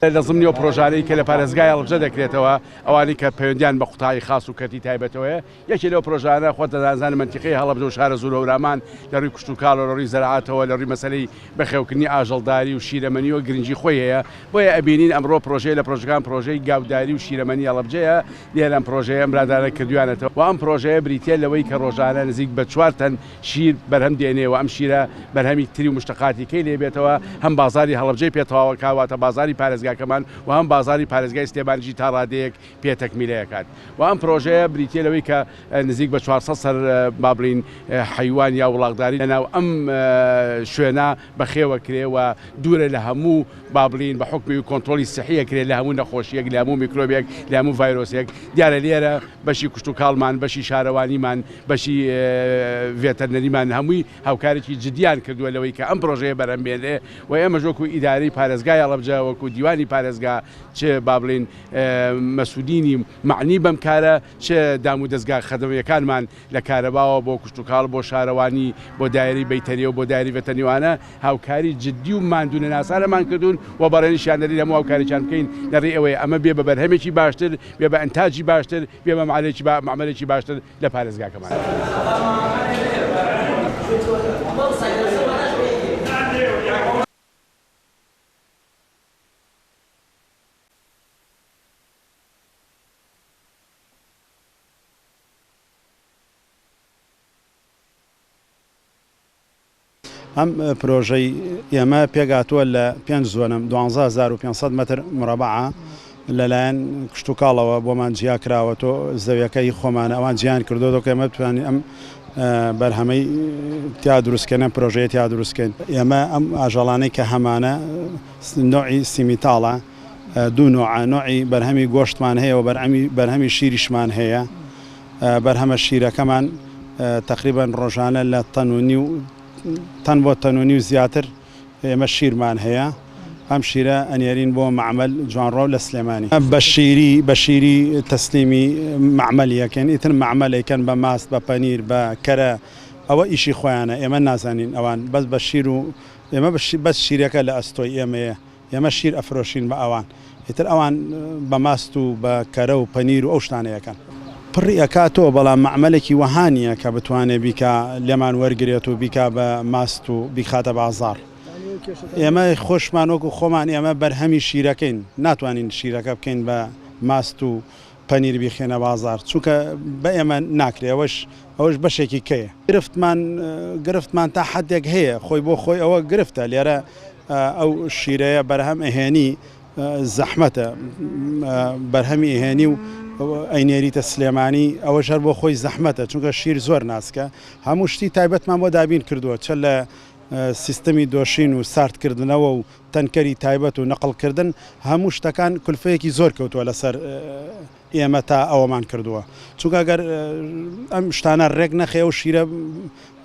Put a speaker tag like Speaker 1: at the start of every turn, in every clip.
Speaker 1: لە ضمنی ئەو پرۆژانەی کە لە پارێزگای هەڵبجە دەکرێتەوە ئەوانی کە پەیوەندیان بە قوتای خاص و کەتی تایبەتەوەیە یەکێک لەو پرۆژانە خۆتە دەزانن منتیقەی هەڵەبجە و شارە زوورەورامان لە ڕووی کشت و کاڵ و لە ڕووی زەراعەتەوە لە ڕووی مەسەلەی بەخێوکردنی ئاژەڵداری و شیرەمەنی و گرنگی خۆی هەیە بۆیە ئەبینین ئەمڕۆ پرۆژەی لە پرۆژەکان پرۆژەی گاوداری و شیرەمەنی هەڵەبجەیە لێرەم پرۆژەیە ئەم برادرانە کردویانەتەوە و ئەم پرۆژەیە بریتیە لەوەی کە ڕۆژانە نزیک بە 4 تەن شیر بەرهەم دێنێەوە ئەم شیرە بەرهەمی تری و مشتقاتی کەی لێبێتەوە هەم بازاری هەڵەبجەی پێتەواو کاواتە بازاری پارێزگاکەمان و هەم بازاری پارێزگای سلێمانیشی تا ڕادەیەک پێتەکمیلەکات و ئەم پرۆژەیە بریتیە لەوەی کە نزیک بە 400 سەر بابلین حیوان یا وڵاغداری لەناو ئەم شوێنە بەخێوە کرێوە دوورە لە هەموو بابلین بە حکمی و کۆنتترۆلی سحیە کرێ لە هەموو نەخۆشیەک لە هەموو میکرۆبێک لە هەموو ڤایرۆسێک دیارە لێرە بەشی کوشت و کاڵمان بەشی شارەوانیمان بەشی ڤێتەرنەریمان هەمووی هاوکارێکی جدیان کردووە لەوەی کە ئەم پرۆژەیە بەرهەمبێنێ و ئێمە وەکو ئیدارەی پارێزگای هەڵەبجە وەکو دیوانی پارێزگا چ بابلین مەسوودینی معنی بەم کارە چ دام و دەستگا خەدەمیەکانمان لە کارەباوە بۆ کوشت و کاڵ بۆ شارەوانی بۆ دایری بەیتەریە و بۆ دایری ڤێتەرنیوانە هاوکاری جدی و ماندوونە ناسارەمان کردوون و بەڕێنیشیاندەری هەموو هاوکاریان بکەین لەڕێی ئەوەیە ئەمە بێ بە بەرهەمێکی باشتر بێ بە ئەنتاجی باشتر بێ بە معاملێکی باشتر لە پارێزگاکەمان.
Speaker 2: ئەم پرۆژەی ئێمە پێگاتووە لە 5 زۆنم 12500 متر مربعە لەلایەن کشت و کاڵەوە بۆمان جیا کراوەتۆ زەویەکەی خۆمانە ئەوان جیان کردو کە ئێمە بتوانین ئەم بەرهەمەی تیا دروستکەنە پرۆژەیە تیا دروستکەین. ئێمە ئەم ئاژەڵانەی کە هەمانە نوعی سیمیتاڵە دوو نوعی بەرهەمی گۆشتمان هەیە و بەرهەمی شیریشمان هەیە. بەرهەمە شیرەکەمان تقریبا ڕۆژانە لە تەن بۆ تەنونی و زیاتر ئێمە شیرمان هەیە. ئەم شیرە ئەنێرین بۆ معمەل جوانڕۆ لە سلێمانی بە شیری تەسلیمی معمەلیەکەن ئیتر معمەلێکەن بە ماست بە پەنیر بە کەرە ئەوە ئیشی خۆیانە ئێمە نازانین ئەوان بەس بە شیر و ئێمە بەس شیرەکە لە ئەستۆی ئێمە شیر ئەفرۆشین بە ئەوان ئیتر ئەوان بە ماست و بە کەرە و پەنیر و ئەو شتانەیەکەن پڕی ئەکاتەوە بەڵام معمەلێکی وەهانیە کە بتوانێت بیکە لێمان وەرگێت و بیکا بە ماست و بیخاتە بازار. ئێمە خۆشمان وەکو خۆمان ئێمە بەرهەمی شیرەکەین ناتوانین شیرەکە بکەین بە ماست و پەنیر بیخێنە بازار چونکە بە ئێمە ناکرێ ئەوەش بەشێکی کەیە گرفتمان تا حدێک هەیە خۆی بۆ خۆی ئەوە گرفتە لێرە ئەو شیرەیە بەرهەم ئەهێنی زەحمەتە بەرهەمی ئەهێنی و ئەینێریتە سلێمانی ئەوە ژەر بۆ خۆی زەحمەتە چونکە شیر زۆر ناسکە هەموو شتی تایبەتمان بۆ دابین کردووە چ لە سیستەمی دۆشین و ساردکردنەوە و تەنکەری تایبەت و نەقڵکردن هەموو شتەکان کولفەیەکی زۆر کەوتووە لەسەر ئێمە تا ئەوەمان کردووە چونکە ئەگەر ئەم شتانە ڕێک نەخێ و شیرە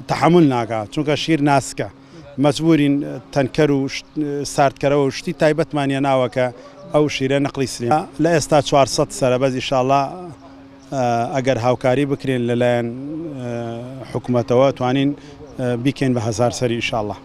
Speaker 2: تەحمل ناکات چونکە شیر ناسکە مەجبورین تەنکەر و ساردکەرەوە و شتی تایبەتمانە ناوەکە ئەو شیرە نەقلی سلێم لە ئێستا 400 سەرەبەز ئینشاڵڵا ئەگەر هاوکاری بکرێن لەلایەن حکوومەتەوە توانین بیکەین بە 1000 سەری ئینشاڵڵا.